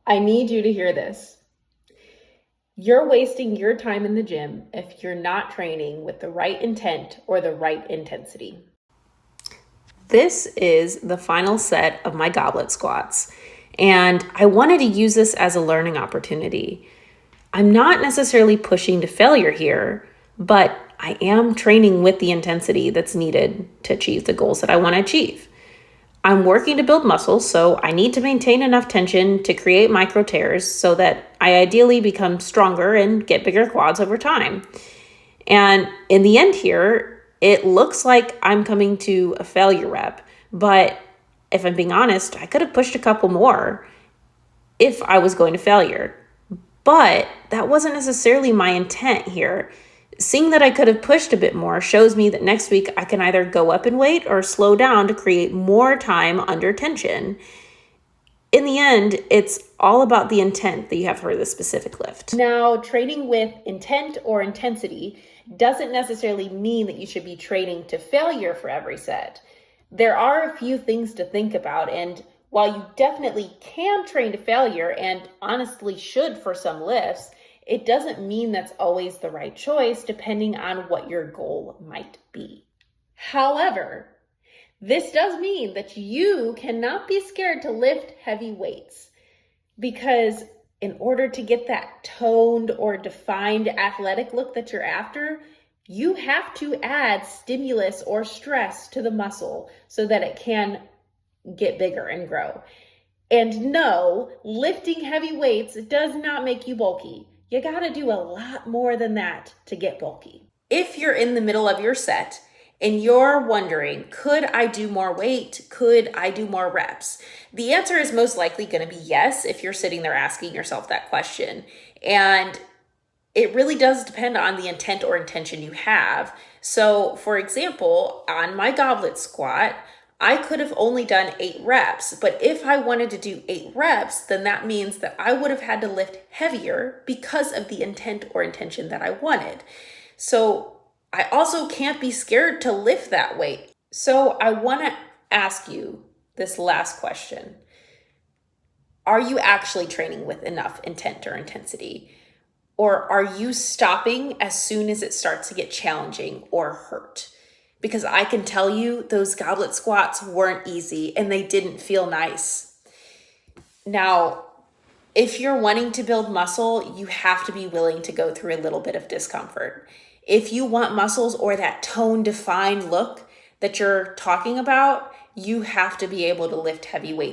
I need you to hear this. You're wasting your time in the gym if you're not training with the right intent or the right intensity. This is the final set of my goblet squats, and I wanted to use this as a learning opportunity. I'm not necessarily pushing to failure here, but I am training with the intensity that's needed to achieve the goals that I want to achieve. I'm working to build muscle, so I need to maintain enough tension to create micro tears so that I ideally become stronger and get bigger quads over time. And in the end here, it looks like I'm coming to a failure rep, but if I'm being honest, I could have pushed a couple more if I was going to failure. But that wasn't necessarily my intent here. Seeing that I could have pushed a bit more shows me that next week I can either go up in weight or slow down to create more time under tension. In the end, it's all about the intent that you have for the specific lift. Now, training with intent or intensity doesn't necessarily mean that you should be training to failure for every set. There are a few things to think about, and while you definitely can train to failure and honestly should for some lifts, it doesn't mean that's always the right choice depending on what your goal might be. However, this does mean that you cannot be scared to lift heavy weights, because in order to get that toned or defined athletic look that you're after, you have to add stimulus or stress to the muscle so that it can get bigger and grow. And no, lifting heavy weights does not make you bulky. You gotta do a lot more than that to get bulky. If you're in the middle of your set and you're wondering, could I do more weight? Could I do more reps? The answer is most likely gonna be yes if you're sitting there asking yourself that question. And it really does depend on the intent or intention you have. So for example, on my goblet squat, I could have only done 8 reps, but if I wanted to do 8 reps, then that means that I would have had to lift heavier because of the intent or intention that I wanted. So I also can't be scared to lift that weight. So I want to ask you this last question. Are you actually training with enough intent or intensity? Or are you stopping as soon as it starts to get challenging or hurt? Because I can tell you those goblet squats weren't easy and they didn't feel nice. Now, if you're wanting to build muscle, you have to be willing to go through a little bit of discomfort. If you want muscles or that tone defined look that you're talking about, you have to be able to lift heavy weights